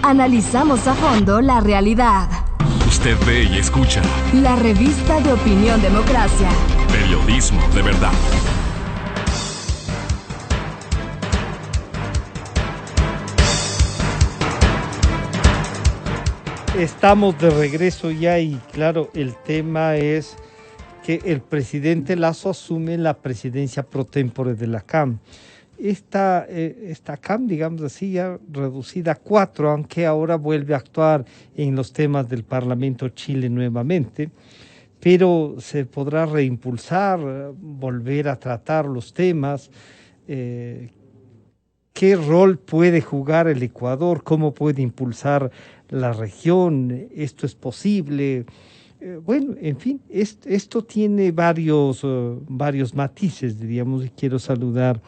Analizamos a fondo la realidad. Usted ve y escucha. La revista de Opinión Democracia. Periodismo de verdad. Estamos de regreso ya y claro, el tema es que el presidente Lasso asume la presidencia pro tempore de la CAM. Esta CAM, digamos así, ya reducida a 4, aunque ahora vuelve a actuar en los temas del Parlamento Chile nuevamente, pero se podrá reimpulsar, volver a tratar los temas. ¿Qué rol puede jugar el Ecuador? ¿Cómo puede impulsar la región? ¿Esto es posible? Bueno, en fin, esto tiene varios matices, diríamos, y quiero saludar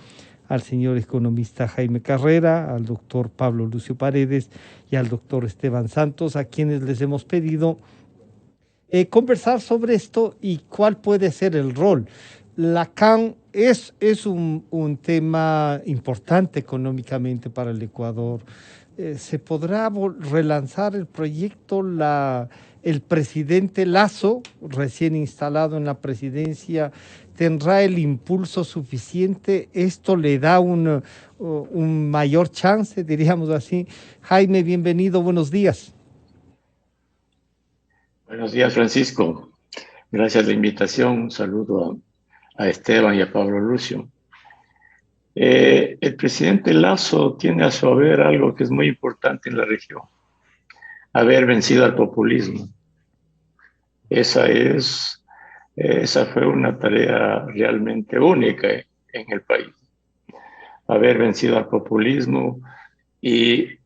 al señor economista Jaime Carrera, al doctor Pablo Lucio Paredes y al doctor Esteban Santos, a quienes les hemos pedido conversar sobre esto y cuál puede ser el rol. La CAN es un tema importante económicamente para el Ecuador. ¿Se podrá relanzar el proyecto? El presidente Lasso, recién instalado en la presidencia, ¿tendrá el impulso suficiente? ¿Esto le da un mayor chance, diríamos así? Jaime, bienvenido, buenos días. Buenos días, Francisco. Gracias por la invitación. Un saludo a Esteban y a Pablo Lucio. El presidente Lasso tiene a su haber algo que es muy importante en la región: haber vencido al populismo. Esa fue una tarea realmente única en el país. Haber vencido al populismo e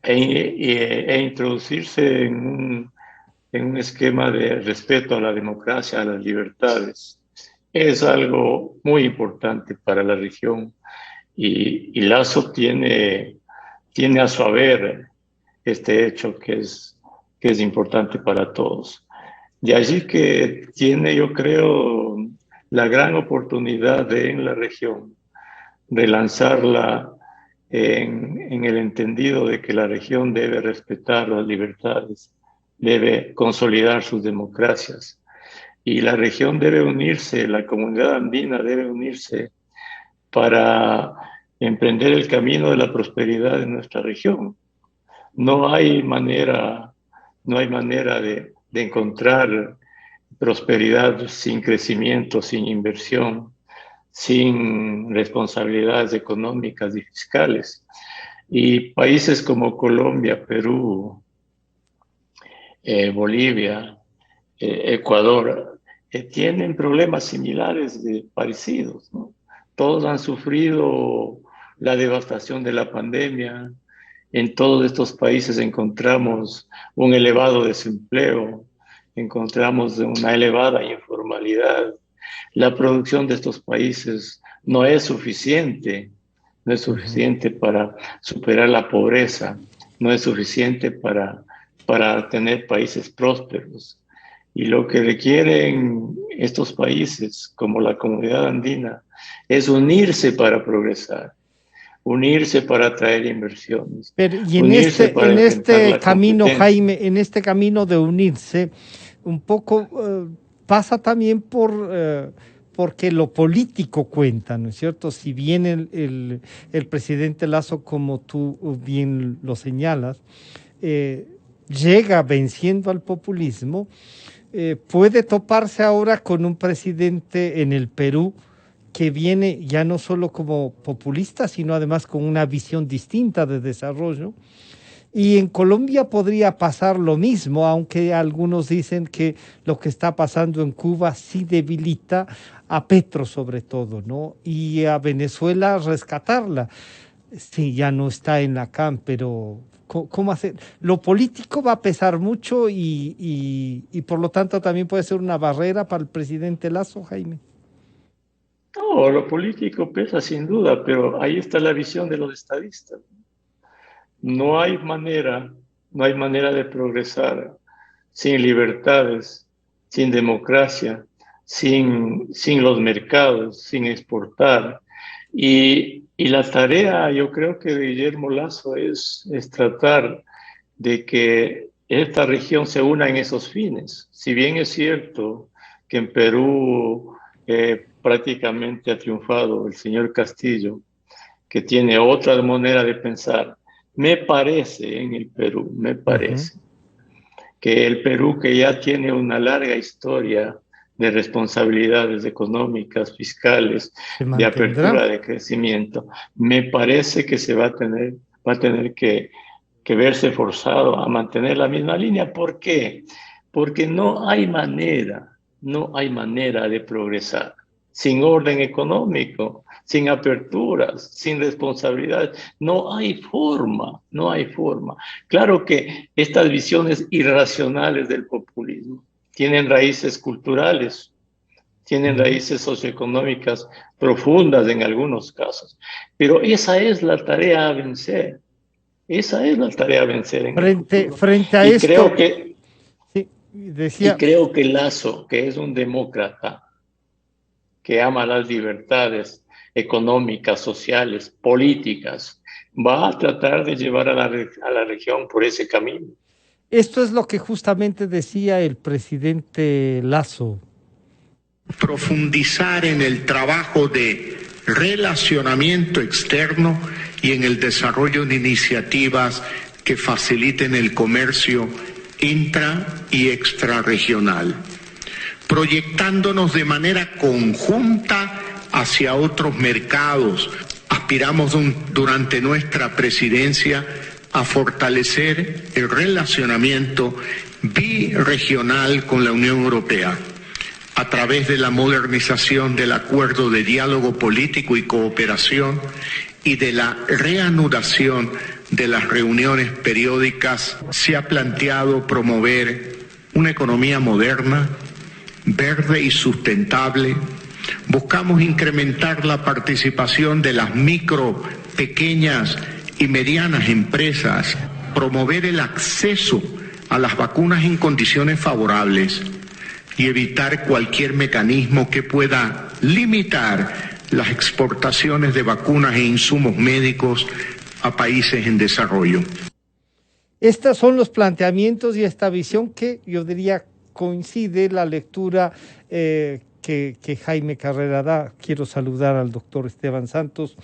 introducirse en un esquema de respeto a la democracia, a las libertades. Es algo muy importante para la región y Lasso tiene a su haber este hecho que es importante para todos. De allí que tiene, yo creo, la gran oportunidad en la región de lanzarla en el entendido de que la región debe respetar las libertades, debe consolidar sus democracias y la región debe unirse, la comunidad andina debe unirse para emprender el camino de la prosperidad de nuestra región. No hay manera de encontrar prosperidad sin crecimiento, sin inversión, sin responsabilidades económicas y fiscales. Y países como Colombia, Perú, Bolivia, Ecuador, tienen problemas similares, parecidos, ¿no? Todos han sufrido la devastación de la pandemia. En todos estos países encontramos un elevado desempleo, encontramos una elevada informalidad. La producción de estos países no es suficiente para superar la pobreza, no es suficiente para tener países prósperos. Y lo que requieren estos países, como la comunidad andina, es unirse para progresar, unirse para atraer inversiones. Pero, y en este camino, Jaime, en este camino de unirse, un poco pasa también porque lo político cuenta, ¿no es cierto? Si bien el presidente Lasso, como tú bien lo señalas, llega venciendo al populismo, puede toparse ahora con un presidente en el Perú que viene ya no solo como populista, sino además con una visión distinta de desarrollo. Y en Colombia podría pasar lo mismo, aunque algunos dicen que lo que está pasando en Cuba sí debilita a Petro sobre todo, ¿no? Y a Venezuela rescatarla. Sí, ya no está en la CAM, pero ¿cómo hacer? Lo político va a pesar mucho y por lo tanto también puede ser una barrera para el presidente Lasso, Jaime. No, lo político pesa sin duda, pero ahí está la visión de los estadistas. No hay manera de progresar sin libertades, sin democracia, sin los mercados, sin exportar. Y la tarea, yo creo que de Guillermo Lasso es tratar de que esta región se una en esos fines. Si bien es cierto que en Perú prácticamente ha triunfado el señor Castillo, que tiene otra manera de pensar, me parece en el Perú, me parece que el Perú, que ya tiene una larga historia de responsabilidades económicas, fiscales, de apertura, de crecimiento, me parece que se va a tener que verse forzado a mantener la misma línea. ¿Por qué? Porque no hay manera de progresar sin orden económico, sin aperturas, sin responsabilidades. No hay forma. Claro que estas visiones irracionales del populismo tienen raíces culturales, tienen raíces socioeconómicas profundas en algunos casos, pero esa es la tarea a vencer. Esa es la tarea a vencer en el futuro. Frente a esto, creo que Lasso, que es un demócrata, que ama las libertades económicas, sociales, políticas, va a tratar de llevar a la región por ese camino. Esto es lo que justamente decía el presidente Lasso. Profundizar en el trabajo de relacionamiento externo y en el desarrollo de iniciativas que faciliten el comercio intra y extrarregional, proyectándonos de manera conjunta hacia otros mercados. Aspiramos durante nuestra presidencia a fortalecer el relacionamiento birregional con la Unión Europea a través de la modernización del Acuerdo de Diálogo Político y Cooperación y de la reanudación de las reuniones periódicas. Se ha planteado promover una economía moderna, verde y sustentable. Buscamos incrementar la participación de las micro, pequeñas y medianas empresas, promover el acceso a las vacunas en condiciones favorables y evitar cualquier mecanismo que pueda limitar las exportaciones de vacunas e insumos médicos a países en desarrollo. Estos son los planteamientos y esta visión que yo diría coincide la lectura que Jaime Carrera da. Quiero saludar al doctor Esteban Santos.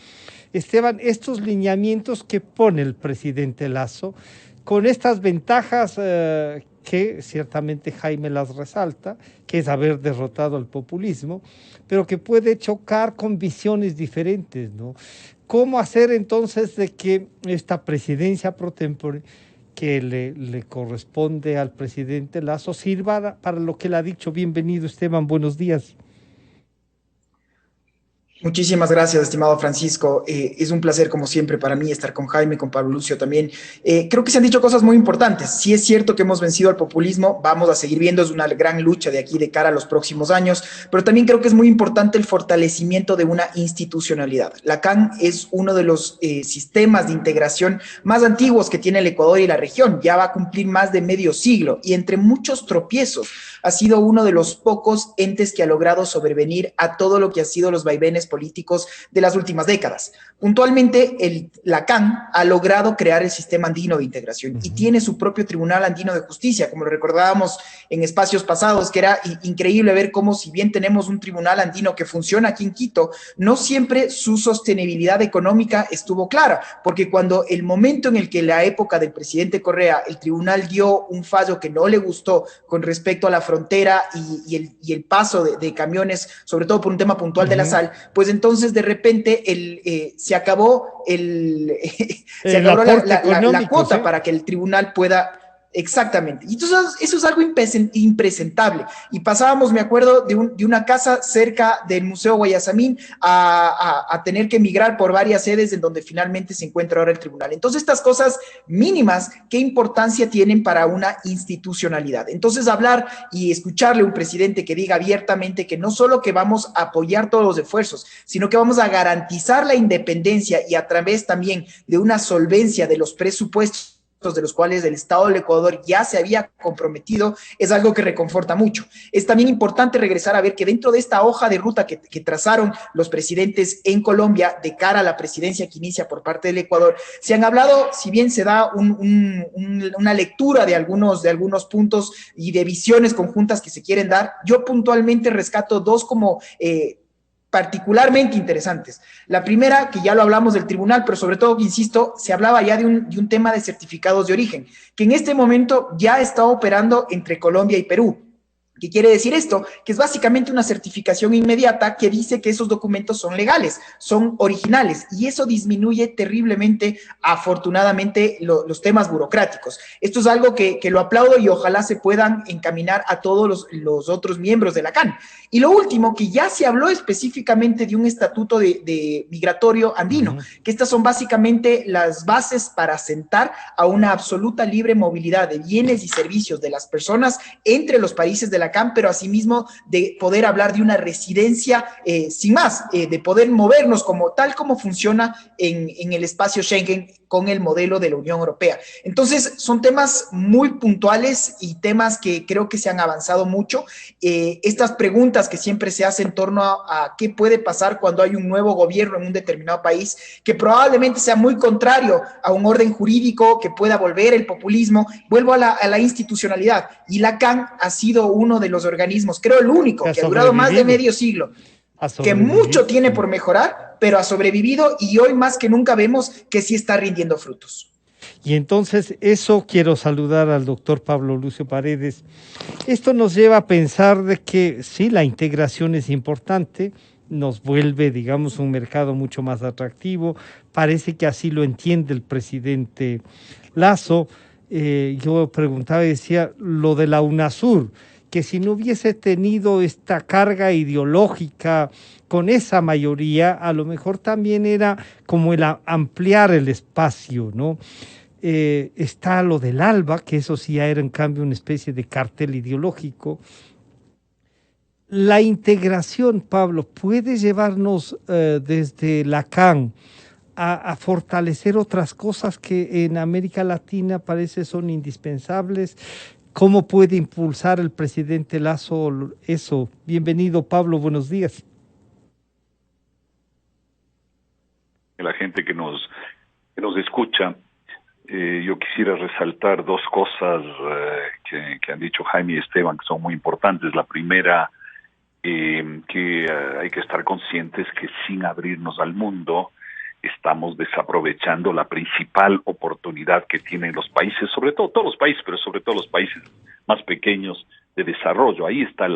Esteban, estos lineamientos que pone el presidente Lasso, con estas ventajas que ciertamente Jaime las resalta, que es haber derrotado al populismo, pero que puede chocar con visiones diferentes, ¿no? ¿Cómo hacer entonces de que esta presidencia pro tempore que le corresponde al presidente Lasso sirva para lo que le ha dicho? Bienvenido, Esteban, buenos días. Muchísimas gracias, estimado Francisco. Es un placer, como siempre, para mí estar con Jaime, con Pablo Lucio también. Creo que se han dicho cosas muy importantes. Sí es cierto que hemos vencido al populismo, vamos a seguir viendo, es una gran lucha de aquí de cara a los próximos años, pero también creo que es muy importante el fortalecimiento de una institucionalidad. La CAN es uno de los sistemas de integración más antiguos que tiene el Ecuador y la región. Ya va a cumplir más de medio siglo y entre muchos tropiezos ha sido uno de los pocos entes que ha logrado sobrevenir a todo lo que ha sido los vaivenes políticos de las últimas décadas. Puntualmente, la CAN ha logrado crear el Sistema Andino de Integración y tiene su propio Tribunal Andino de Justicia, como lo recordábamos en espacios pasados, que era increíble ver cómo, si bien tenemos un tribunal andino que funciona aquí en Quito, no siempre su sostenibilidad económica estuvo clara, porque cuando el momento en el que la época del presidente Correa, el tribunal dio un fallo que no le gustó con respecto a la frontera y el paso de camiones, sobre todo por un tema puntual de la sal, pues entonces de repente se acabó la cuota, ¿sí?, para que el tribunal pueda... Exactamente. Y entonces eso es algo impresentable. Y pasábamos, me acuerdo, de una casa cerca del Museo Guayasamín a tener que migrar por varias sedes en donde finalmente se encuentra ahora el tribunal. Entonces estas cosas mínimas, ¿qué importancia tienen para una institucionalidad? Entonces hablar y escucharle a un presidente que diga abiertamente que no solo que vamos a apoyar todos los esfuerzos, sino que vamos a garantizar la independencia y a través también de una solvencia de los presupuestos de los cuales el Estado del Ecuador ya se había comprometido, es algo que reconforta mucho. Es también importante regresar a ver que dentro de esta hoja de ruta que trazaron los presidentes en Colombia de cara a la presidencia que inicia por parte del Ecuador, se han hablado, si bien se da una lectura de algunos puntos y de visiones conjuntas que se quieren dar, yo puntualmente rescato dos como particularmente interesantes. La primera, que ya lo hablamos del tribunal, pero sobre todo, insisto, se hablaba ya de un tema de certificados de origen, que en este momento ya está operando entre Colombia y Perú. ¿Qué quiere decir esto? Que es básicamente una certificación inmediata que dice que esos documentos son legales, son originales, y eso disminuye terriblemente, afortunadamente, los temas burocráticos. Esto es algo que lo aplaudo y ojalá se puedan encaminar a todos los otros miembros de la CAN. Y lo último, que ya se habló específicamente de un estatuto de migratorio andino, que estas son básicamente las bases para sentar a una absoluta libre movilidad de bienes y servicios de las personas entre los países de la CAN, pero asimismo de poder hablar de una residencia sin más, de poder movernos tal como funciona en el espacio Schengen con el modelo de la Unión Europea. Entonces, son temas muy puntuales y temas que creo que se han avanzado mucho. Estas preguntas que siempre se hacen en torno a qué puede pasar cuando hay un nuevo gobierno en un determinado país, que probablemente sea muy contrario a un orden jurídico, que pueda volver el populismo. Vuelvo a la institucionalidad, y la CAN ha sido uno de los organismos, creo el único, que ha durado más de medio siglo, que mucho tiene por mejorar, pero ha sobrevivido, y hoy más que nunca vemos que sí está rindiendo frutos. Y entonces eso quiero saludar al doctor Pablo Lucio Paredes. Esto nos lleva a pensar de que sí, la integración es importante, nos vuelve, digamos, un mercado mucho más atractivo. Parece que así lo entiende el presidente Lasso. Yo preguntaba y decía lo de la UNASUR, que si no hubiese tenido esta carga ideológica con esa mayoría, a lo mejor también era como el ampliar el espacio, ¿no? Está lo del ALBA, que eso sí ya era en cambio una especie de cartel ideológico. La integración, Pablo, puede llevarnos desde la CAN a fortalecer otras cosas que en América Latina parece son indispensables. ¿Cómo puede impulsar el presidente Lasso eso? Bienvenido, Pablo, buenos días. La gente que nos escucha, yo quisiera resaltar dos cosas que han dicho Jaime y Esteban, que son muy importantes. La primera, que hay que estar conscientes que sin abrirnos al mundo estamos desaprovechando la principal oportunidad que tienen los países, sobre todo todos los países, pero sobre todo los países más pequeños de desarrollo. Ahí está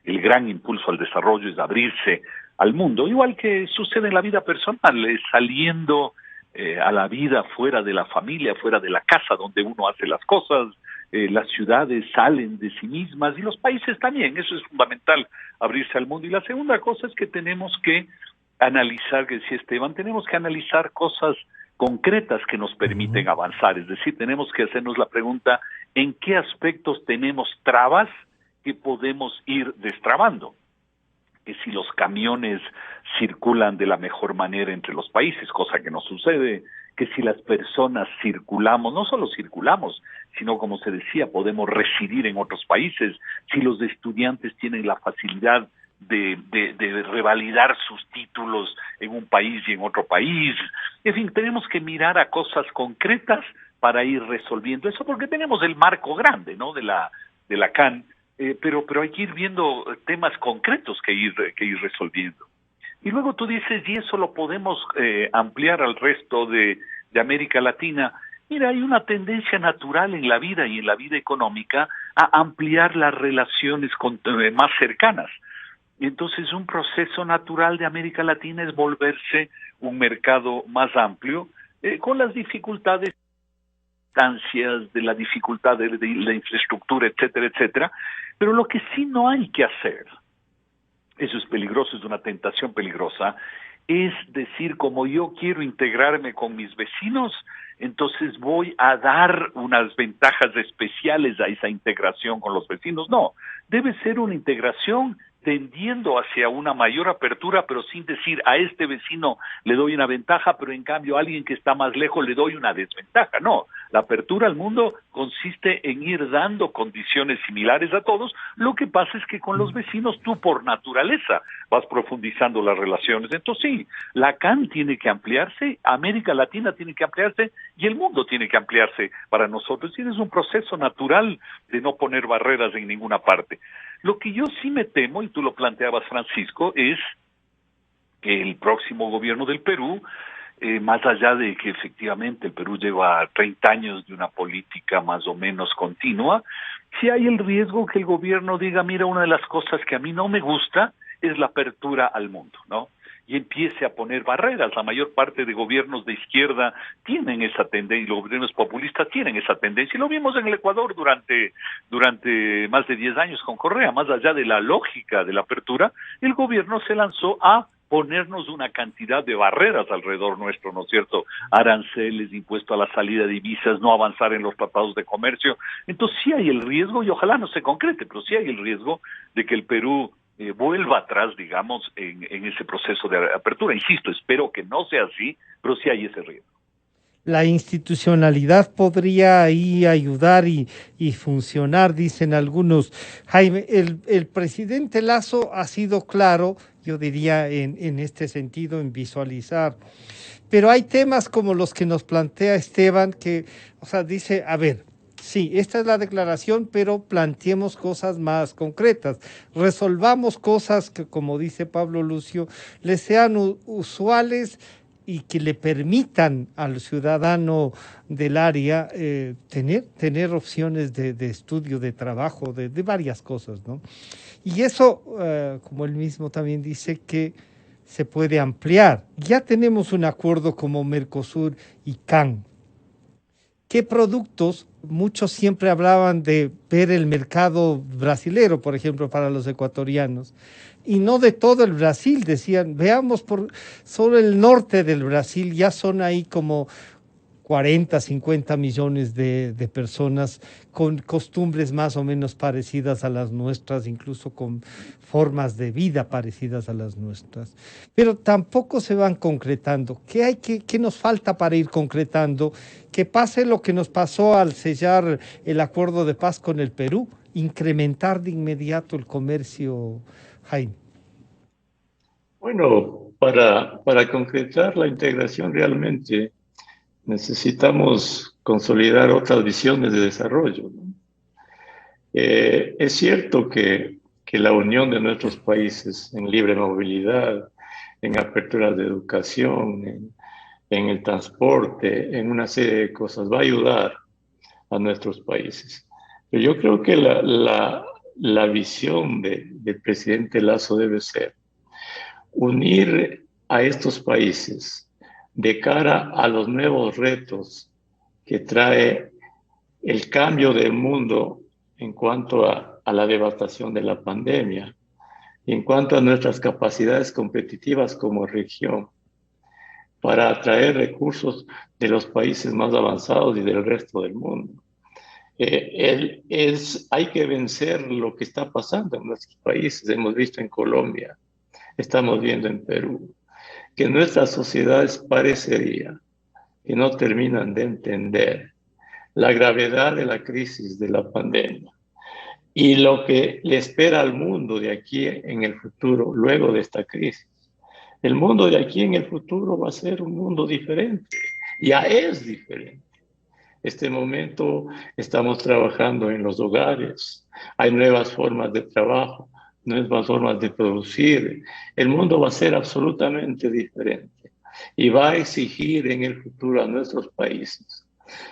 el gran impulso al desarrollo, es abrirse al mundo, igual que sucede en la vida personal, saliendo a la vida fuera de la familia, fuera de la casa donde uno hace las cosas. Las ciudades salen de sí mismas y los países también. Eso es fundamental, abrirse al mundo. Y la segunda cosa es que tenemos que analizar, que decía Esteban, tenemos que analizar cosas concretas que nos permiten avanzar. Es decir, tenemos que hacernos la pregunta, ¿en qué aspectos tenemos trabas que podemos ir destrabando? Que si los camiones circulan de la mejor manera entre los países, cosa que no sucede, que si las personas circulamos, no solo circulamos, sino como se decía, podemos residir en otros países, si los estudiantes tienen la facilidad de revalidar sus títulos en un país y en otro país. En fin, tenemos que mirar a cosas concretas para ir resolviendo eso, porque tenemos el marco grande, ¿no?, de la CAN, pero hay que ir viendo temas concretos que ir resolviendo. Y luego tú dices, y eso lo podemos ampliar al resto de América Latina. Mira, hay una tendencia natural en la vida y en la vida económica a ampliar las relaciones más cercanas. Y entonces un proceso natural de América Latina es volverse un mercado más amplio, con las dificultades, de la dificultad de la infraestructura, etcétera, etcétera. Pero lo que sí no hay que hacer, eso es peligroso, es una tentación peligrosa, es decir, como yo quiero integrarme con mis vecinos, entonces voy a dar unas ventajas especiales a esa integración con los vecinos. No, debe ser una integración tendiendo hacia una mayor apertura, pero sin decir a este vecino le doy una ventaja, pero en cambio a alguien que está más lejos le doy una desventaja. No, La apertura al mundo consiste en ir dando condiciones similares a todos. Lo que pasa es que con los vecinos tú por naturaleza vas profundizando las relaciones. Entonces sí, la CAN tiene que ampliarse, América Latina tiene que ampliarse y el mundo tiene que ampliarse para nosotros. Y es un proceso natural de no poner barreras en ninguna parte. Lo que yo sí me temo, y tú lo planteabas, Francisco, es que el próximo gobierno del Perú, más allá de que efectivamente el Perú lleva 30 años de una política más o menos continua, sí hay el riesgo que el gobierno diga, mira, una de las cosas que a mí no me gusta es la apertura al mundo, ¿no? Y empiece a poner barreras. La mayor parte de gobiernos de izquierda tienen esa tendencia, y los gobiernos populistas tienen esa tendencia, y lo vimos en el Ecuador durante más de 10 años con Correa. Más allá de la lógica de la apertura, el gobierno se lanzó a ponernos una cantidad de barreras alrededor nuestro, ¿no es cierto? Aranceles, impuesto a la salida de divisas, no avanzar en los tratados de comercio. Entonces sí hay el riesgo, y ojalá no se concrete, pero sí hay el riesgo de que el Perú vuelva atrás, digamos, en ese proceso de apertura. Insisto, espero que no sea así, pero sí hay ese riesgo. La institucionalidad podría ahí ayudar y funcionar, dicen algunos. Jaime, el presidente Lasso ha sido claro, yo diría, en este sentido, en visualizar. Pero hay temas como los que nos plantea Esteban, que, o sea, dice, a ver, sí, esta es la declaración, pero planteemos cosas más concretas. Resolvamos cosas que, como dice Pablo Lucio, les sean usuales y que le permitan al ciudadano del área tener opciones de estudio, de trabajo, de varias cosas, ¿no? Y eso, como él mismo también dice, que se puede ampliar. Ya tenemos un acuerdo como Mercosur y CAN. ¿Qué productos? Muchos siempre hablaban de ver el mercado brasilero, por ejemplo, para los ecuatorianos, y no de todo el Brasil. Decían, veamos por solo el norte del Brasil, ya son ahí como 40, 50 millones de personas con costumbres más o menos parecidas a las nuestras, incluso con formas de vida parecidas a las nuestras. Pero tampoco se van concretando. ¿Qué nos falta para ir concretando? Que pase lo que nos pasó al sellar el acuerdo de paz con el Perú, incrementar de inmediato el comercio, Jaime. Bueno, para concretar la integración realmente necesitamos consolidar otras visiones de desarrollo, ¿no? Es cierto que la unión de nuestros países en libre movilidad, en aperturas de educación, en el transporte, en una serie de cosas, va a ayudar a nuestros países. Pero yo creo que la visión del presidente Lasso debe ser unir a estos países de cara a los nuevos retos que trae el cambio del mundo en cuanto a la devastación de la pandemia y en cuanto a nuestras capacidades competitivas como región para atraer recursos de los países más avanzados y del resto del mundo. Hay que vencer lo que está pasando en nuestros países. Hemos visto en Colombia, estamos viendo en Perú, que nuestras sociedades parecería que no terminan de entender la gravedad de la crisis de la pandemia y lo que le espera al mundo de aquí en el futuro, luego de esta crisis. El mundo de aquí en el futuro va a ser un mundo diferente, ya es diferente. Este momento estamos trabajando en los hogares, hay nuevas formas de trabajo, nuevas formas de producir. El mundo va a ser absolutamente diferente y va a exigir en el futuro a nuestros países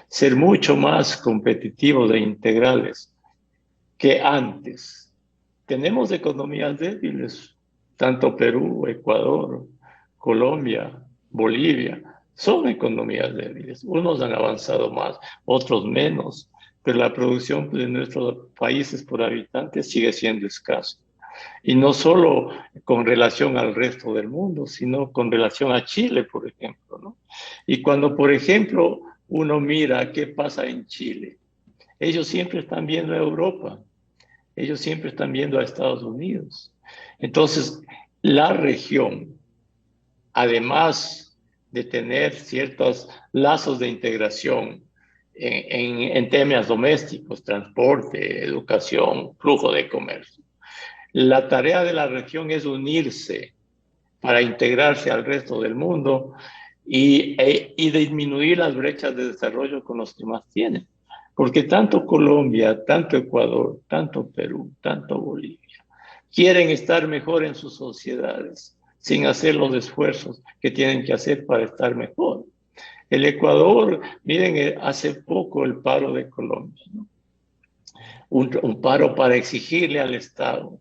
ser mucho más competitivos e integrales que antes. Tenemos economías débiles, tanto Perú, Ecuador, Colombia, Bolivia, son economías débiles. Unos han avanzado más, otros menos, pero la producción de nuestros países por habitantes sigue siendo escasa. Y no solo con relación al resto del mundo, sino con relación a Chile, por ejemplo, ¿no? Y cuando, por ejemplo, uno mira qué pasa en Chile, ellos siempre están viendo a Europa, ellos siempre están viendo a Estados Unidos. Entonces, la región, además de tener ciertos lazos de integración en temas domésticos, transporte, educación, flujo de comercio. La tarea de la región es unirse para integrarse al resto del mundo y disminuir las brechas de desarrollo con los que más tienen. Porque tanto Colombia, tanto Ecuador, tanto Perú, tanto Bolivia, quieren estar mejor en sus sociedades sin hacer los esfuerzos que tienen que hacer para estar mejor. El Ecuador, miren, hace poco el paro de Colombia, ¿no? Un paro para exigirle al Estado,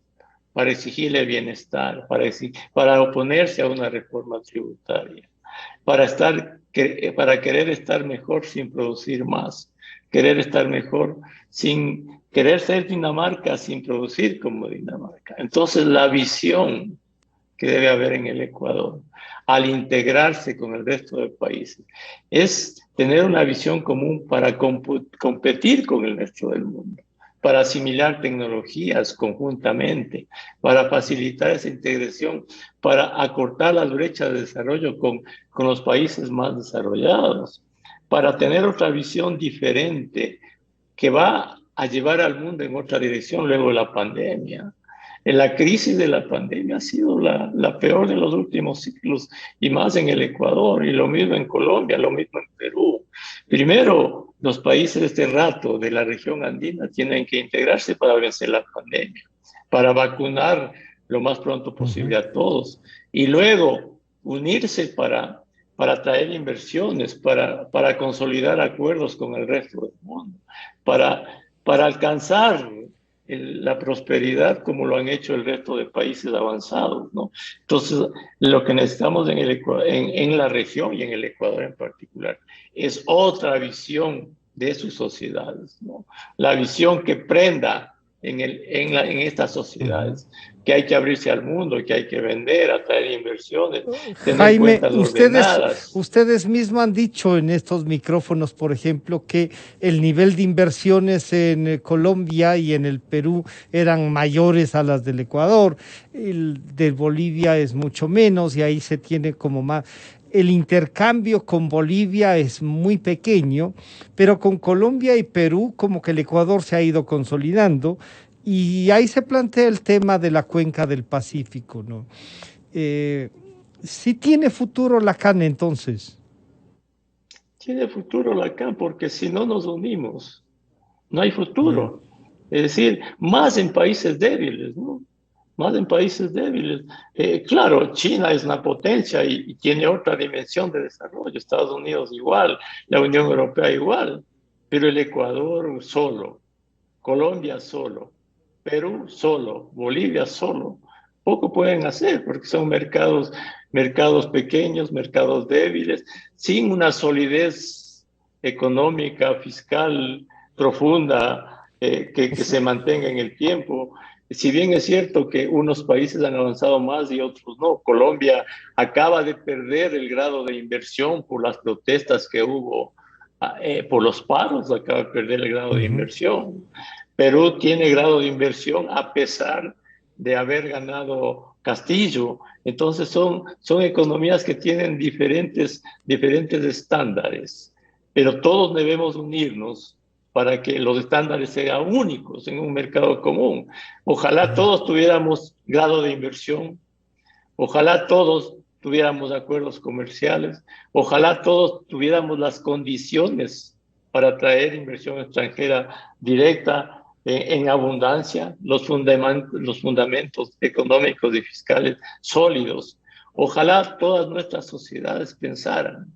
para exigirle bienestar, para oponerse a una reforma tributaria, para querer estar mejor sin producir más, querer estar mejor sin querer ser Dinamarca sin producir como Dinamarca. Entonces la visión que debe haber en el Ecuador al integrarse con el resto de países es tener una visión común para competir con el resto del mundo, para asimilar tecnologías conjuntamente, para facilitar esa integración, para acortar las brechas de desarrollo con los países más desarrollados, para tener otra visión diferente que va a llevar al mundo en otra dirección luego de la pandemia. La crisis de la pandemia ha sido la peor de los últimos siglos, y más en el Ecuador, y lo mismo en Colombia, lo mismo en Perú. Primero, los países de este rato de la región andina tienen que integrarse para vencer la pandemia, para vacunar lo más pronto posible a todos, y luego unirse para traer inversiones, para consolidar acuerdos con el resto del mundo, para alcanzar la prosperidad como lo han hecho el resto de países avanzados, ¿no? Entonces, lo que necesitamos en la región y en el Ecuador en particular es otra visión de sus sociedades, ¿no? La visión que prenda en estas sociedades, que hay que abrirse al mundo, que hay que vender, atraer inversiones, tener Jaime, cuentas ordenadas. ustedes mismos han dicho en estos micrófonos, por ejemplo, que el nivel de inversiones en Colombia y en el Perú eran mayores a las del Ecuador, el de Bolivia es mucho menos y ahí se tiene como más. El intercambio con Bolivia es muy pequeño, pero con Colombia y Perú como que el Ecuador se ha ido consolidando y ahí se plantea el tema de la cuenca del Pacífico, ¿no? ¿Sí tiene futuro Lacan entonces? Tiene futuro Lacan porque si no nos unimos, no hay futuro. Es decir, más en países débiles, ¿no? Más en países débiles. Claro, China es una potencia y tiene otra dimensión de desarrollo, Estados Unidos igual, la Unión Europea igual, pero el Ecuador solo, Colombia solo, Perú solo, Bolivia solo, poco pueden hacer porque son mercados pequeños, mercados débiles, sin una solidez económica, fiscal profunda que se mantenga en el tiempo. Si bien es cierto que unos países han avanzado más y otros no, Colombia acaba de perder el grado de inversión por las protestas que hubo, por los paros, acaba de perder el grado de inversión. Perú tiene grado de inversión a pesar de haber ganado Castillo. Entonces son economías que tienen diferentes estándares, pero todos debemos unirnos para que los estándares sean únicos en un mercado común. Ojalá todos tuviéramos grado de inversión, ojalá todos tuviéramos acuerdos comerciales, ojalá todos tuviéramos las condiciones para atraer inversión extranjera directa en abundancia, los fundamentos económicos y fiscales sólidos. Ojalá todas nuestras sociedades pensaran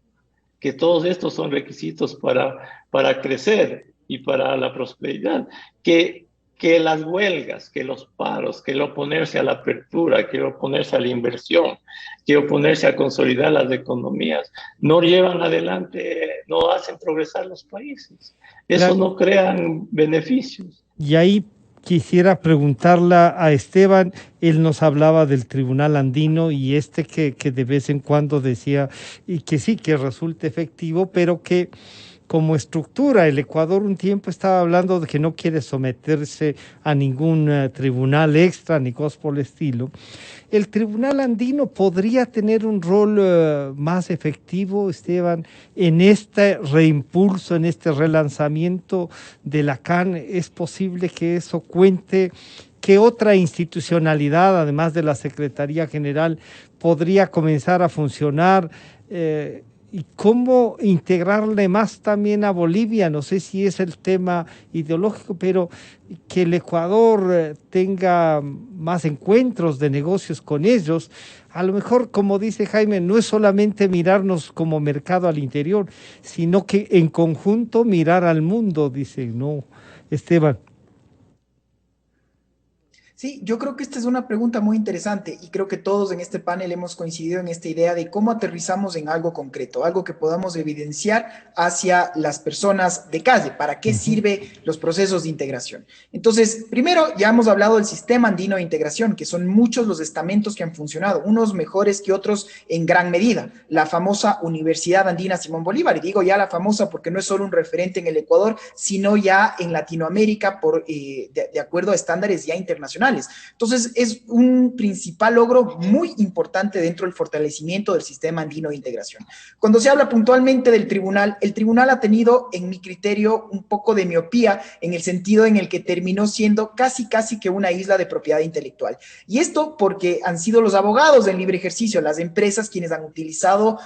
que todos estos son requisitos para crecer y para la prosperidad, que las huelgas, que los paros, que el oponerse a la apertura, que el oponerse a la inversión, que oponerse a consolidar las economías, no llevan adelante, no hacen progresar los países. Eso no crean beneficios. Y ahí quisiera preguntarle a Esteban, él nos hablaba del Tribunal Andino y que de vez en cuando decía, y que sí, que resulta efectivo, pero que como estructura. El Ecuador un tiempo estaba hablando de que no quiere someterse a ningún tribunal extra ni cosas por el estilo. ¿El tribunal andino podría tener un rol más efectivo, Esteban, en este reimpulso, en este relanzamiento de la CAN? ¿Es posible que eso cuente? ¿Qué otra institucionalidad, además de la Secretaría General, podría comenzar a funcionar? ¿Y cómo integrarle más también a Bolivia? No sé si es el tema ideológico, pero que el Ecuador tenga más encuentros de negocios con ellos. A lo mejor, como dice Jaime, no es solamente mirarnos como mercado al interior, sino que en conjunto mirar al mundo, dice, ¿no, Esteban? Sí, yo creo que esta es una pregunta muy interesante y creo que todos en este panel hemos coincidido en esta idea de cómo aterrizamos en algo concreto, algo que podamos evidenciar hacia las personas de calle, para qué sirven los procesos de integración. Entonces, primero, ya hemos hablado del sistema andino de integración, que son muchos los estamentos que han funcionado, unos mejores que otros en gran medida. La famosa Universidad Andina Simón Bolívar, y digo ya la famosa porque no es solo un referente en el Ecuador, sino ya en Latinoamérica de acuerdo a estándares ya internacionales. Entonces, es un principal logro muy importante dentro del fortalecimiento del sistema andino de integración. Cuando se habla puntualmente del tribunal, el tribunal ha tenido, en mi criterio, un poco de miopía en el sentido en el que terminó siendo casi que una isla de propiedad intelectual. Y esto porque han sido los abogados del libre ejercicio, las empresas, quienes han utilizado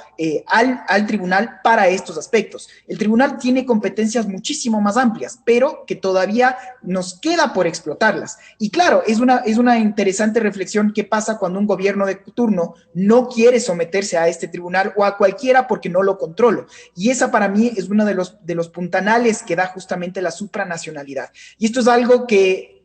al tribunal para estos aspectos. El tribunal tiene competencias muchísimo más amplias, pero que todavía nos queda por explotarlas. Y claro, es una interesante reflexión. ¿Qué pasa cuando un gobierno de turno no quiere someterse a este tribunal o a cualquiera porque no lo controlo? Y esa para mí es uno de los puntanales que da justamente la supranacionalidad. Y esto es algo que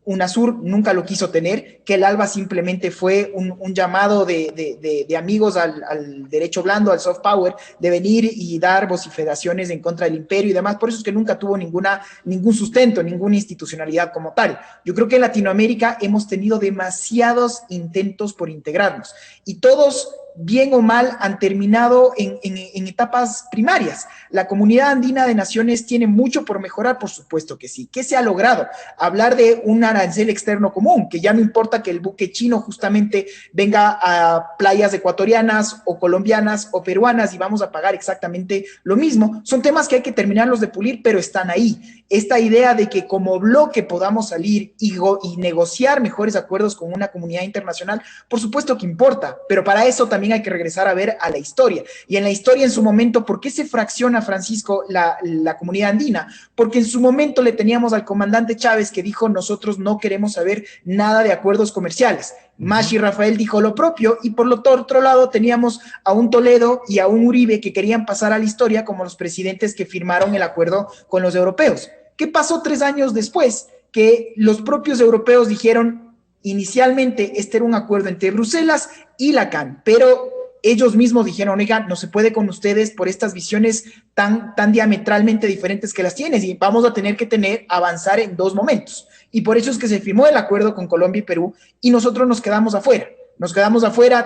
UNASUR nunca lo quiso tener, que el ALBA simplemente fue un llamado de amigos al derecho blando, al soft power, de venir y dar vociferaciones en contra del imperio y demás. Por eso es que nunca tuvo ningún sustento, ninguna institucionalidad como tal. Yo creo que en Latinoamérica hemos tenido demasiados intentos por integrarnos y todos, bien o mal, han terminado en etapas primarias. La Comunidad Andina de Naciones tiene mucho por mejorar, por supuesto que sí. ¿Qué se ha logrado? Hablar de un arancel externo común, que ya no importa que el buque chino justamente venga a playas ecuatorianas o colombianas o peruanas y vamos a pagar exactamente lo mismo. Son temas que hay que terminarlos de pulir, pero están ahí. Esta idea de que como bloque podamos salir y negociar mejores acuerdos con una comunidad internacional, por supuesto que importa, pero para eso también hay que regresar a ver a la historia. Y en la historia, en su momento, ¿por qué se fracciona, Francisco, la comunidad andina? Porque en su momento le teníamos al comandante Chávez que dijo: nosotros no queremos saber nada de acuerdos comerciales. Mashi Rafael dijo lo propio, y por otro lado teníamos a un Toledo y a un Uribe que querían pasar a la historia como los presidentes que firmaron el acuerdo con los europeos. ¿Qué pasó 3 años después? Que los propios europeos dijeron: inicialmente este era un acuerdo entre Bruselas y la CAN, pero ellos mismos dijeron: oigan, no se puede con ustedes por estas visiones tan diametralmente diferentes que las tienes, y vamos a tener que avanzar en 2 momentos. Y por eso es que se firmó el acuerdo con Colombia y Perú, y nosotros nos quedamos afuera.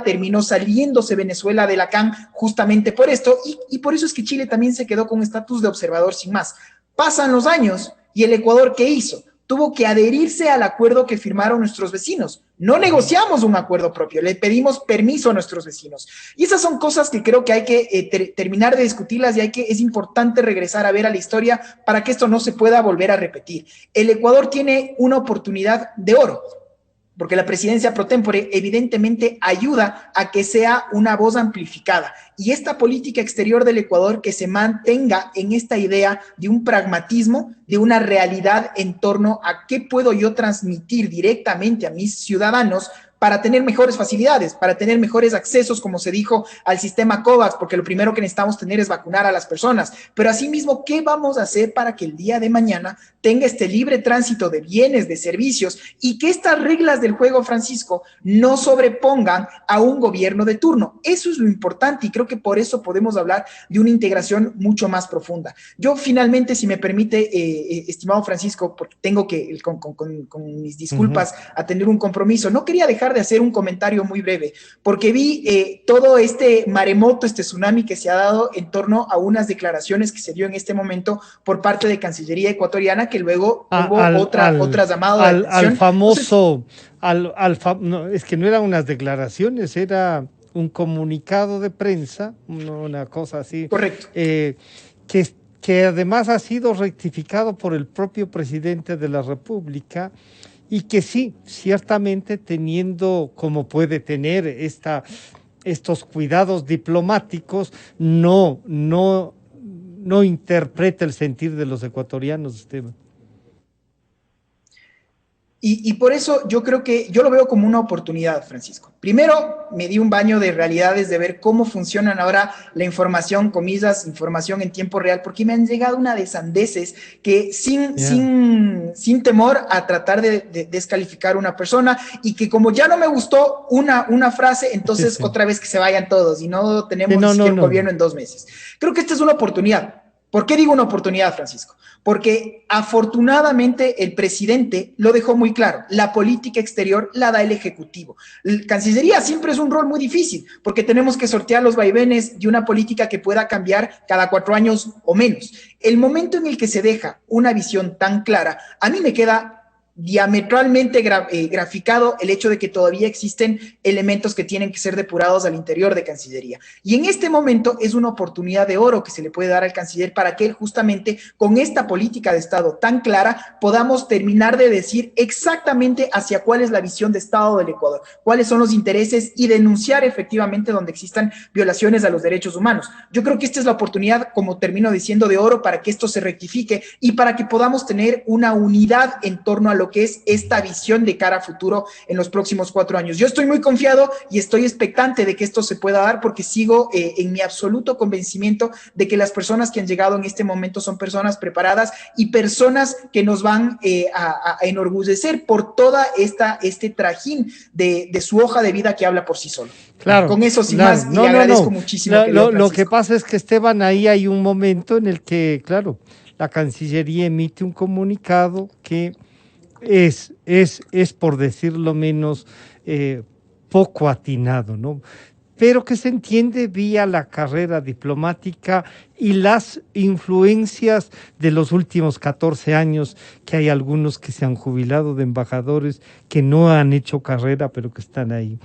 Terminó saliéndose Venezuela de la CAN justamente por esto, y por eso es que Chile también se quedó con estatus de observador sin más. Pasan los años, y el Ecuador, ¿qué hizo? Tuvo que adherirse al acuerdo que firmaron nuestros vecinos. No negociamos un acuerdo propio, le pedimos permiso a nuestros vecinos. Y esas son cosas que creo que hay que terminar de discutirlas, y es importante regresar a ver a la historia para que esto no se pueda volver a repetir. El Ecuador tiene una oportunidad de oro, porque la presidencia pro tempore evidentemente ayuda a que sea una voz amplificada. Y esta política exterior del Ecuador, que se mantenga en esta idea de un pragmatismo, de una realidad en torno a qué puedo yo transmitir directamente a mis ciudadanos para tener mejores facilidades, para tener mejores accesos, como se dijo, al sistema COVAX, porque lo primero que necesitamos tener es vacunar a las personas. Pero asimismo, ¿qué vamos a hacer para que el día de mañana tenga este libre tránsito de bienes, de servicios, y que estas reglas del juego, Francisco, no sobrepongan a un gobierno de turno? Eso es lo importante, y creo que por eso podemos hablar de una integración mucho más profunda. Yo finalmente, si me permite, estimado Francisco, porque tengo que, con mis disculpas, atender un compromiso, no quería dejar tratar de hacer un comentario muy breve, porque vi todo este maremoto, este tsunami que se ha dado en torno a unas declaraciones que se dio en este momento por parte de Cancillería ecuatoriana, que luego hubo otras llamadas de atención. Al famoso, no, es que no eran unas declaraciones, era un comunicado de prensa, una cosa así. Correcto. Que además ha sido rectificado por el propio presidente de la República, y que sí, ciertamente teniendo como puede tener estos cuidados diplomáticos, no interpreta el sentir de los ecuatorianos, Esteban. Y por eso yo creo que yo lo veo como una oportunidad, Francisco. Primero, me di un baño de realidades de ver cómo funcionan ahora la información, comillas, información en tiempo real, porque me han llegado una de sandeces que sin temor a tratar de descalificar a una persona, y que como ya no me gustó una frase, entonces otra vez que se vayan todos y no tenemos gobierno en 2 meses. Creo que esta es una oportunidad. ¿Por qué digo una oportunidad, Francisco? Porque afortunadamente el presidente lo dejó muy claro, la política exterior la da el Ejecutivo. La Cancillería siempre es un rol muy difícil, porque tenemos que sortear los vaivenes de una política que pueda cambiar cada 4 años o menos. El momento en el que se deja una visión tan clara, a mí me queda diametralmente graficado el hecho de que todavía existen elementos que tienen que ser depurados al interior de Cancillería. Y en este momento es una oportunidad de oro que se le puede dar al canciller para que él justamente con esta política de Estado tan clara podamos terminar de decir exactamente hacia cuál es la visión de Estado del Ecuador, cuáles son los intereses y denunciar efectivamente donde existan violaciones a los derechos humanos. Yo creo que esta es la oportunidad, como termino diciendo, de oro para que esto se rectifique y para que podamos tener una unidad en torno a lo que es esta visión de cara a futuro en los próximos 4 años. Yo estoy muy confiado y estoy expectante de que esto se pueda dar, porque sigo en mi absoluto convencimiento de que las personas que han llegado en este momento son personas preparadas y personas que nos van a enorgullecer por toda este trajín de su hoja de vida que habla por sí solo. Claro. Con eso, sin más, le agradezco muchísimo. Lo que pasa es que, Esteban, ahí hay un momento en el que, claro, la Cancillería emite un comunicado que es por decirlo menos, poco atinado, ¿no? Pero que se entiende vía la carrera diplomática y las influencias de los últimos 14 años, que hay algunos que se han jubilado de embajadores, que no han hecho carrera, pero que están ahí.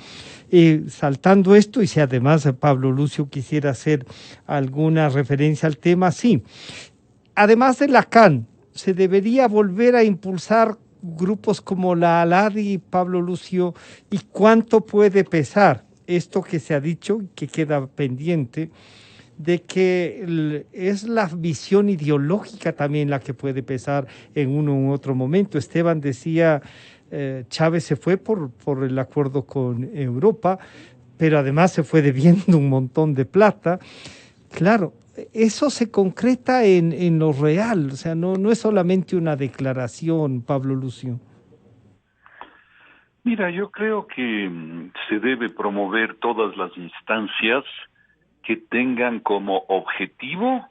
Saltando esto, y si además Pablo Lucio quisiera hacer alguna referencia al tema, sí. Además de la CAN, se debería volver a impulsar grupos como la ALADI, Pablo Lucio, y cuánto puede pesar esto que se ha dicho y que queda pendiente, de que es la visión ideológica también la que puede pesar en uno u otro momento. Esteban decía, Chávez se fue por el acuerdo con Europa, pero además se fue debiendo un montón de plata. Claro, eso se concreta en lo real, o sea, no es solamente una declaración, Pablo Lucio. Mira, yo creo que se debe promover todas las instancias que tengan como objetivo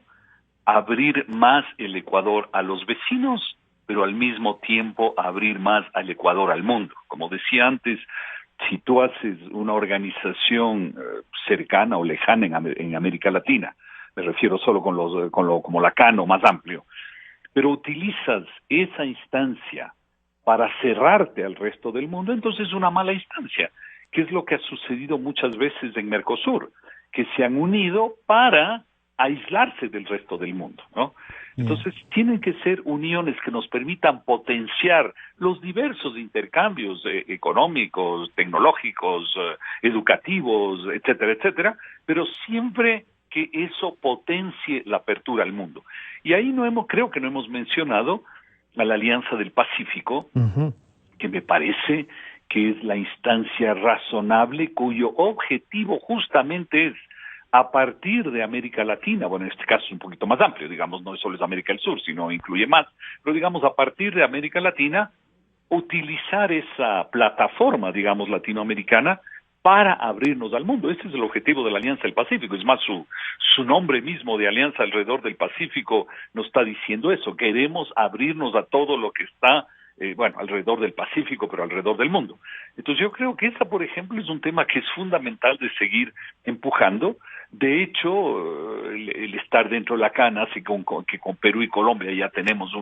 abrir más el Ecuador a los vecinos, pero al mismo tiempo abrir más al Ecuador al mundo. Como decía antes, si tú haces una organización cercana o lejana en América Latina, me refiero solo como la CAN o más amplio, pero utilizas esa instancia para cerrarte al resto del mundo, entonces es una mala instancia, que es lo que ha sucedido muchas veces en Mercosur, que se han unido para aislarse del resto del mundo, ¿no? Entonces tienen que ser uniones que nos permitan potenciar los diversos intercambios económicos, tecnológicos, educativos, etcétera, etcétera, pero siempre que eso potencie la apertura al mundo. Y ahí creo que no hemos mencionado a la Alianza del Pacífico, que me parece que es la instancia razonable cuyo objetivo justamente es, a partir de América Latina, bueno, en este caso es un poquito más amplio, digamos, no solo es América del Sur, sino incluye más, pero digamos, a partir de América Latina, utilizar esa plataforma, digamos, latinoamericana, para abrirnos al mundo. Ese es el objetivo de la Alianza del Pacífico. Es más, su nombre mismo de Alianza alrededor del Pacífico nos está diciendo eso. Queremos abrirnos a todo lo que está bueno, alrededor del Pacífico, pero alrededor del mundo. Entonces yo creo que esa, por ejemplo, es un tema que es fundamental de seguir empujando. De hecho, el estar dentro de la CAN hace que con Perú y Colombia ya tenemos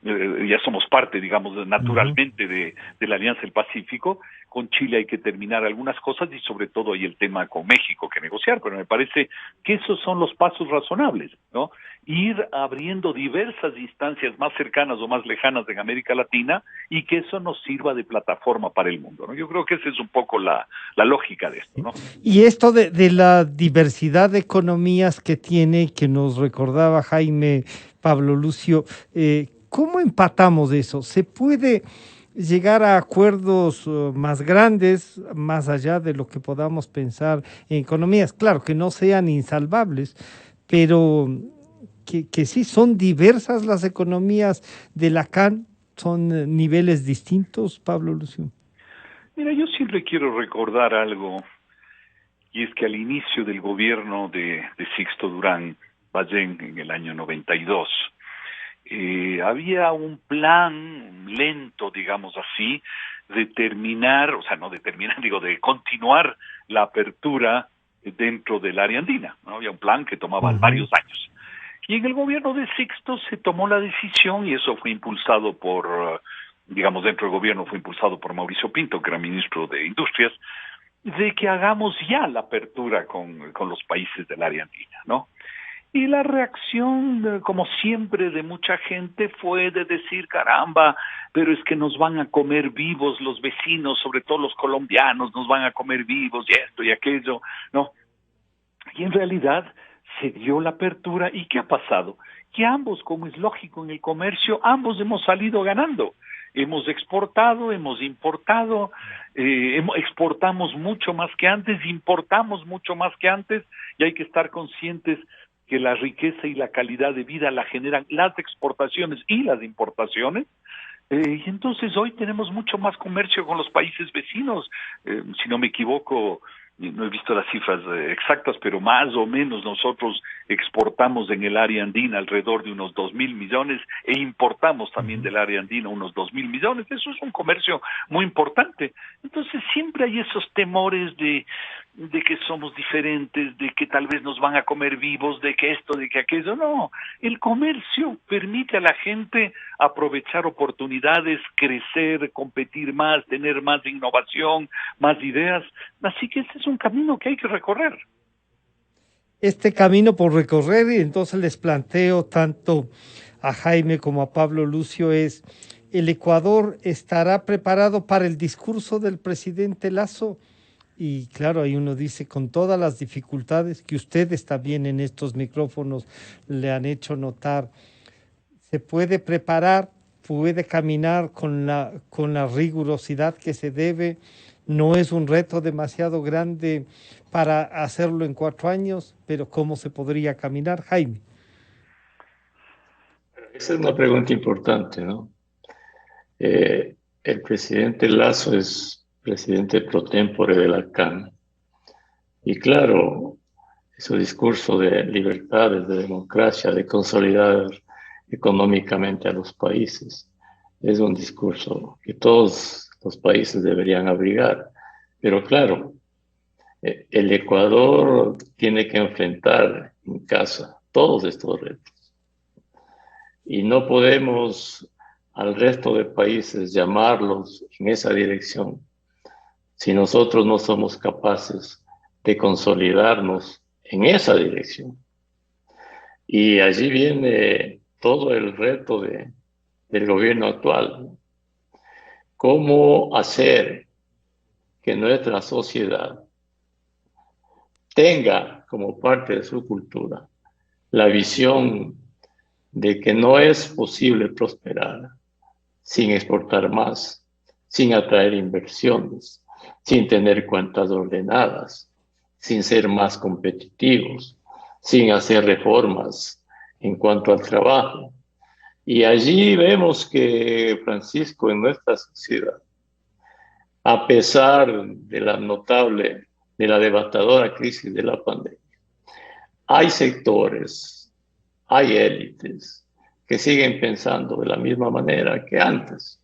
ya somos parte, digamos, naturalmente de la Alianza del Pacífico. Con Chile hay que terminar algunas cosas y sobre todo hay el tema con México que negociar, pero me parece que esos son los pasos razonables, ¿no? Ir abriendo diversas instancias más cercanas o más lejanas en América Latina y que eso nos sirva de plataforma para el mundo, ¿no? Yo creo que esa es un poco la lógica de esto, ¿no? Y esto de la diversidad de economías que tiene, que nos recordaba Jaime, Pablo Lucio, ¿cómo empatamos eso? ¿Se puede llegar a acuerdos más grandes, más allá de lo que podamos pensar en economías? Claro, que no sean insalvables, pero que sí son diversas las economías de la CAN, son niveles distintos, Pablo Lucio. Mira, yo siempre quiero recordar algo, y es que al inicio del gobierno de Sixto Durán Ballén en el año 92, había un plan lento, digamos así, de terminar, o sea, no de terminar, digo, de continuar la apertura dentro del área andina, ¿no? Había un plan que tomaba varios años. Y en el gobierno de Sixto se tomó la decisión, y eso fue impulsado por, digamos, dentro del gobierno fue impulsado por Mauricio Pinto, que era ministro de Industrias, de que hagamos ya la apertura con los países del área andina, ¿no? Y la reacción, como siempre, de mucha gente fue de decir, caramba, pero es que nos van a comer vivos los vecinos, sobre todo los colombianos, nos van a comer vivos, y esto y aquello, ¿no? Y en realidad se dio la apertura, ¿y qué ha pasado? Que ambos, como es lógico en el comercio, ambos hemos salido ganando. Hemos exportado, hemos importado, exportamos mucho más que antes, importamos mucho más que antes, y hay que estar conscientes que la riqueza y la calidad de vida la generan las exportaciones y las importaciones, y entonces hoy tenemos mucho más comercio con los países vecinos. Si no me equivoco, no he visto las cifras exactas, pero más o menos nosotros exportamos en el área andina alrededor de unos 2.000 millones e importamos también del área andina unos 2.000 millones. Eso es un comercio muy importante. Entonces siempre hay esos temores de que somos diferentes, de que tal vez nos van a comer vivos, de que esto, de que aquello. No, el comercio permite a la gente aprovechar oportunidades, crecer, competir más, tener más innovación, más ideas. Así que ese es un camino que hay que recorrer. Este camino por recorrer, y entonces les planteo tanto a Jaime como a Pablo Lucio, es: ¿el Ecuador estará preparado para el discurso del presidente Lasso? Y claro, ahí uno dice, con todas las dificultades que ustedes también en estos micrófonos le han hecho notar, ¿se puede preparar? ¿Puede caminar con la rigurosidad que se debe? No es un reto demasiado grande para hacerlo en 4 años, pero ¿cómo se podría caminar, Jaime? Esa es una pregunta importante, ¿no? El presidente Lasso es presidente pro tempore de la CAN. Y claro, su discurso de libertades, de democracia, de consolidar económicamente a los países, es un discurso que todos los países deberían abrigar. Pero claro, el Ecuador tiene que enfrentar en casa todos estos retos. Y no podemos al resto de países llamarlos en esa dirección si nosotros no somos capaces de consolidarnos en esa dirección. Y allí viene todo el reto del gobierno actual. ¿Cómo hacer que nuestra sociedad tenga como parte de su cultura la visión de que no es posible prosperar sin exportar más, sin atraer inversiones, sin tener cuentas ordenadas, sin ser más competitivos, sin hacer reformas en cuanto al trabajo? Y allí vemos que, Francisco, en nuestra sociedad, a pesar de la devastadora crisis de la pandemia, hay sectores, hay élites que siguen pensando de la misma manera que antes.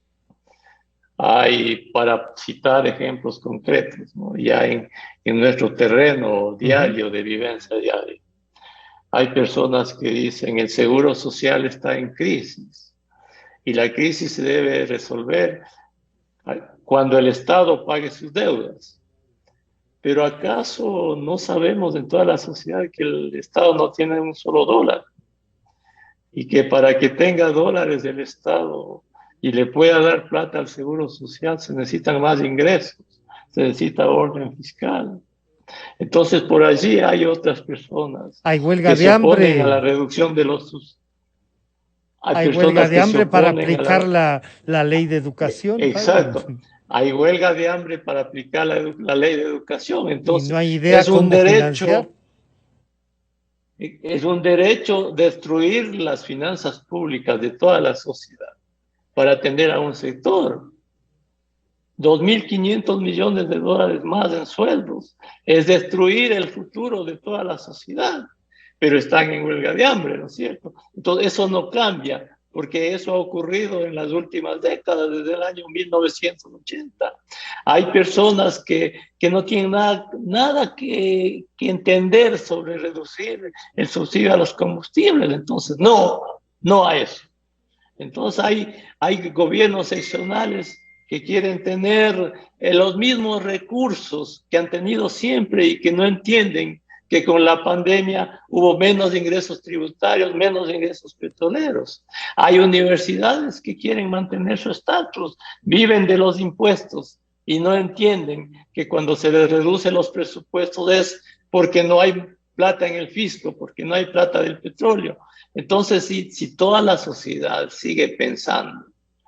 Hay, para citar ejemplos concretos, ¿no? Ya en nuestro terreno diario de vivencia diaria, hay personas que dicen el seguro social está en crisis y la crisis se debe resolver cuando el Estado pague sus deudas. Pero ¿acaso no sabemos en toda la sociedad que el Estado no tiene un solo dólar? Y que para que tenga dólares del Estado y le pueda dar plata al Seguro Social se necesitan más ingresos, se necesita orden fiscal. Entonces por allí hay otras personas Hay huelga que de se oponen a hambre. la reducción de los... Hay huelga de hambre para aplicar la ley de educación. Exacto. Hay huelga de hambre para aplicar la ley de educación. Entonces, y no hay idea cómo financiar. Es un derecho destruir las finanzas públicas de toda la sociedad para atender a un sector. 2.500 millones de dólares más en sueldos. Es destruir el futuro de toda la sociedad. Pero están en huelga de hambre, ¿no es cierto? Entonces, eso no cambia, porque eso ha ocurrido en las últimas décadas, desde el año 1980. Hay personas que no tienen nada que entender sobre reducir el subsidio a los combustibles. Entonces, no a eso. Entonces, hay gobiernos seccionales que quieren tener los mismos recursos que han tenido siempre y que no entienden que con la pandemia hubo menos ingresos tributarios, menos ingresos petroleros. Hay universidades que quieren mantener su estatus, viven de los impuestos y no entienden que cuando se les reduce los presupuestos es porque no hay plata en el fisco, porque no hay plata del petróleo. Entonces, si toda la sociedad sigue pensando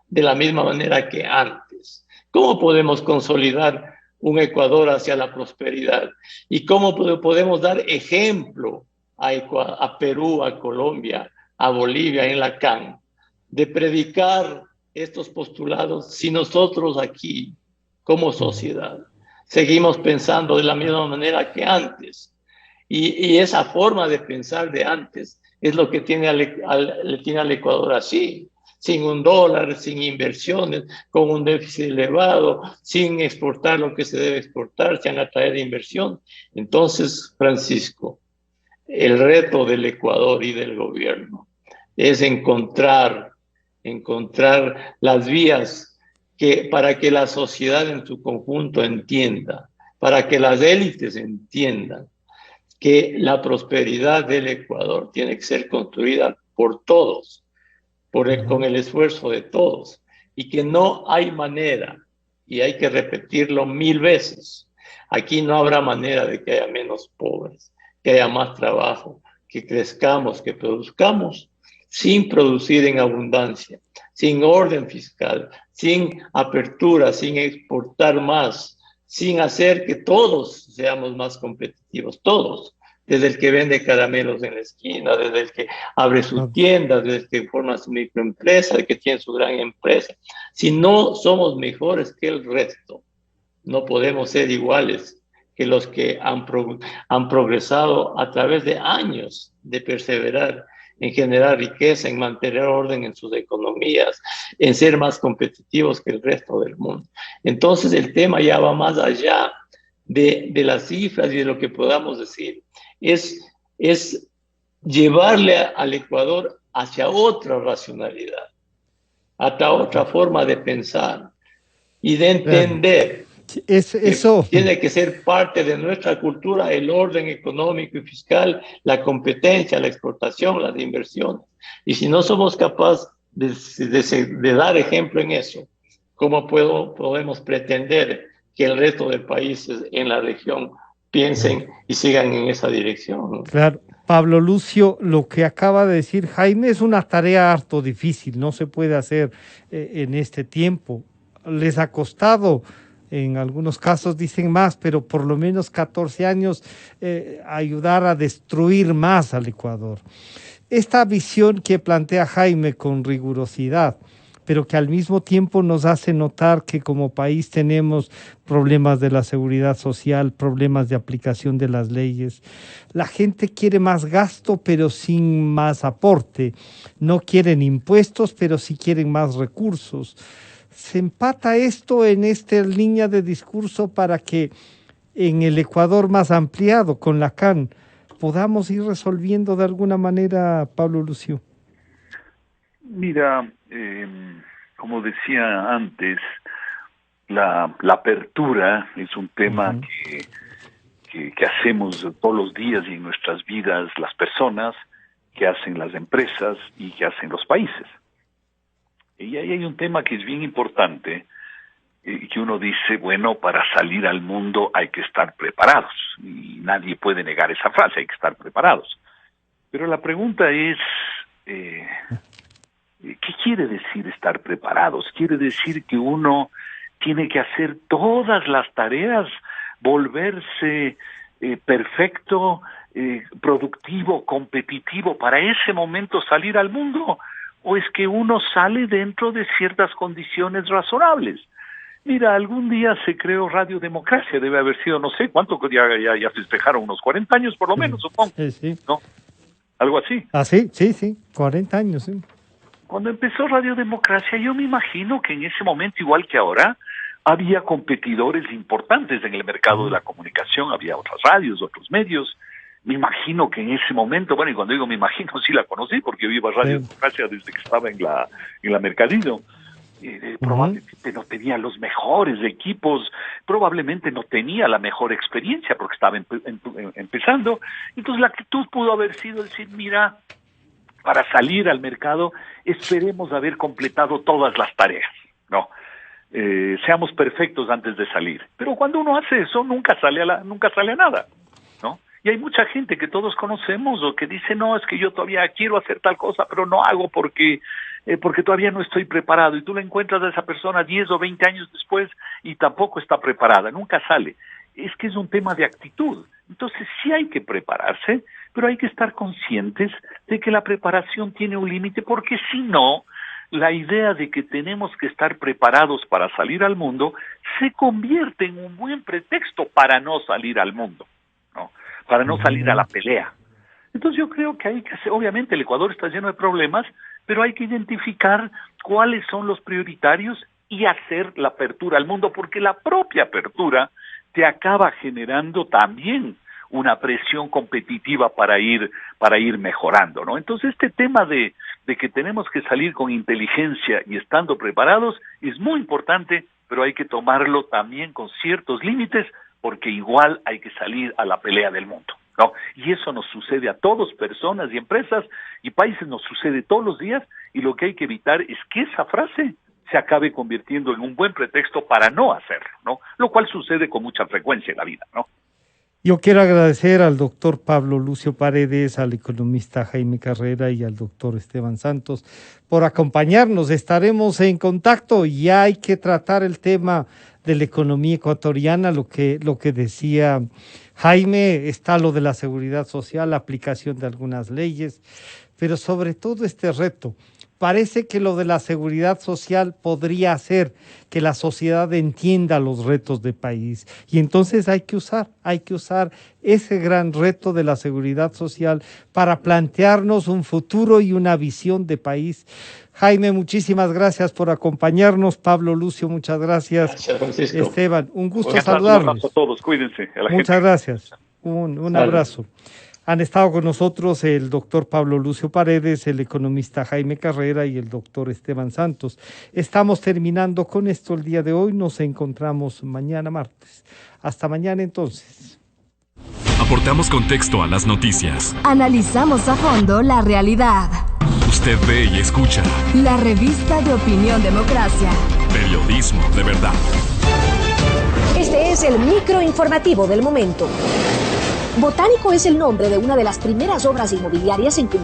de la misma manera que antes, ¿cómo podemos consolidar un Ecuador hacia la prosperidad? ¿Y cómo podemos dar ejemplo a Perú, a Colombia, a Bolivia en la CAN, de predicar estos postulados si nosotros aquí, como sociedad, seguimos pensando de la misma manera que antes? Y esa forma de pensar de antes es lo que le tiene al Ecuador así, sin un dólar, sin inversiones, con un déficit elevado, sin exportar lo que se debe exportar, sin atraer inversión. Entonces, Francisco, el reto del Ecuador y del gobierno es encontrar las vías para que la sociedad en su conjunto entienda, para que las élites entiendan que la prosperidad del Ecuador tiene que ser construida por todos, con el esfuerzo de todos, y que no hay manera, y hay que repetirlo 1000 veces, aquí no habrá manera de que haya menos pobres, que haya más trabajo, que crezcamos, que produzcamos, sin producir en abundancia, sin orden fiscal, sin apertura, sin exportar más, sin hacer que todos seamos más competitivos, todos. Desde el que vende caramelos en la esquina, desde el que abre sus tiendas, desde el que forma su microempresa, el que tiene su gran empresa. Si no somos mejores que el resto, no podemos ser iguales que los que han progresado a través de años de perseverar en generar riqueza, en mantener orden en sus economías, en ser más competitivos que el resto del mundo. Entonces el tema ya va más allá de las cifras y de lo que podamos decir. Es llevarle al Ecuador hacia otra racionalidad, hacia otra forma de pensar y de entender eso. Que tiene que ser parte de nuestra cultura el orden económico y fiscal, la competencia, la exportación, las inversiones. Y si no somos capaces de dar ejemplo en eso, ¿cómo podemos pretender que el resto de países en la región piensen y sigan en esa dirección? Claro, Pablo Lucio, lo que acaba de decir Jaime es una tarea harto difícil, no se puede hacer en este tiempo. Les ha costado, en algunos casos dicen más, pero por lo menos 14 años ayudar a destruir más al Ecuador. Esta visión que plantea Jaime con rigurosidad, pero que al mismo tiempo nos hace notar que como país tenemos problemas de la seguridad social, problemas de aplicación de las leyes. La gente quiere más gasto, pero sin más aporte. No quieren impuestos, pero sí quieren más recursos. ¿Se empata esto en esta línea de discurso para que en el Ecuador más ampliado, con la CAN, podamos ir resolviendo de alguna manera, Pablo Lucio? Mira, como decía antes, la apertura es un tema que hacemos todos los días y en nuestras vidas las personas, que hacen las empresas y que hacen los países. Y ahí hay un tema que es bien importante, que uno dice, bueno, para salir al mundo hay que estar preparados, y nadie puede negar esa frase, hay que estar preparados. Pero la pregunta es, ¿qué quiere decir estar preparados? ¿Quiere decir que uno tiene que hacer todas las tareas, volverse perfecto, productivo, competitivo para ese momento salir al mundo? ¿O es que uno sale dentro de ciertas condiciones razonables? Mira, algún día se creó Radio Democracia, debe haber sido, no sé, ¿cuánto? Ya festejaron unos 40 años por lo menos, supongo. Sí. ¿No? Algo así. Ah, sí, 40 años, sí. Cuando empezó Radio Democracia, yo me imagino que en ese momento, igual que ahora, había competidores importantes en el mercado de la comunicación, había otras radios, otros medios. Me imagino que en ese momento, bueno, y cuando digo me imagino, sí la conocí, porque yo iba a Radio Democracia desde que estaba en la Mercadillo. Probablemente no tenía los mejores equipos, probablemente no tenía la mejor experiencia porque estaba empezando. Entonces la actitud pudo haber sido decir, mira, para salir al mercado esperemos haber completado todas las tareas, ¿no? Seamos perfectos antes de salir. Pero cuando uno hace eso nunca sale a nada, ¿no? Y hay mucha gente que todos conocemos o que dice, no, es que yo todavía quiero hacer tal cosa, pero no hago porque todavía no estoy preparado. Y tú le encuentras a esa persona 10 o 20 años después y tampoco está preparada, nunca sale. Es que es un tema de actitud. Entonces sí hay que prepararse, pero hay que estar conscientes de que la preparación tiene un límite, porque si no, la idea de que tenemos que estar preparados para salir al mundo se convierte en un buen pretexto para no salir al mundo, ¿no? Para no salir a la pelea. Entonces yo creo que hay que hacer, obviamente el Ecuador está lleno de problemas, pero hay que identificar cuáles son los prioritarios y hacer la apertura al mundo, porque la propia apertura te acaba generando también una presión competitiva para ir mejorando, ¿no? Entonces este tema de que tenemos que salir con inteligencia y estando preparados es muy importante, pero hay que tomarlo también con ciertos límites, porque igual hay que salir a la pelea del mundo, ¿no? Y eso nos sucede a todos, personas y empresas y países, nos sucede todos los días, y lo que hay que evitar es que esa frase se acabe convirtiendo en un buen pretexto para no hacerlo, ¿no? Lo cual sucede con mucha frecuencia en la vida, ¿no? Yo quiero agradecer al doctor Pablo Lucio Paredes, al economista Jaime Carrera y al doctor Esteban Santos por acompañarnos. Estaremos en contacto y hay que tratar el tema de la economía ecuatoriana, lo que decía Jaime, está lo de la seguridad social, la aplicación de algunas leyes, pero sobre todo este reto. Parece que lo de la seguridad social podría hacer que la sociedad entienda los retos del país, y entonces hay que usar ese gran reto de la seguridad social para plantearnos un futuro y una visión de país. Jaime, muchísimas gracias por acompañarnos. Pablo Lucio, muchas gracias. Gracias, Francisco. Esteban, un gusto saludarlos. Un abrazo a todos, cuídense. A la muchas gente. Gracias. Un abrazo. Han estado con nosotros el doctor Pablo Lucio Paredes, el economista Jaime Carrera y el doctor Esteban Santos. Estamos terminando con esto el día de hoy. Nos encontramos mañana martes. Hasta mañana entonces. Aportamos contexto a las noticias. Analizamos a fondo la realidad. Usted ve y escucha. La revista de Opinión Democracia. Periodismo de verdad. Este es el microinformativo del momento. Botánico es el nombre de una de las primeras obras inmobiliarias en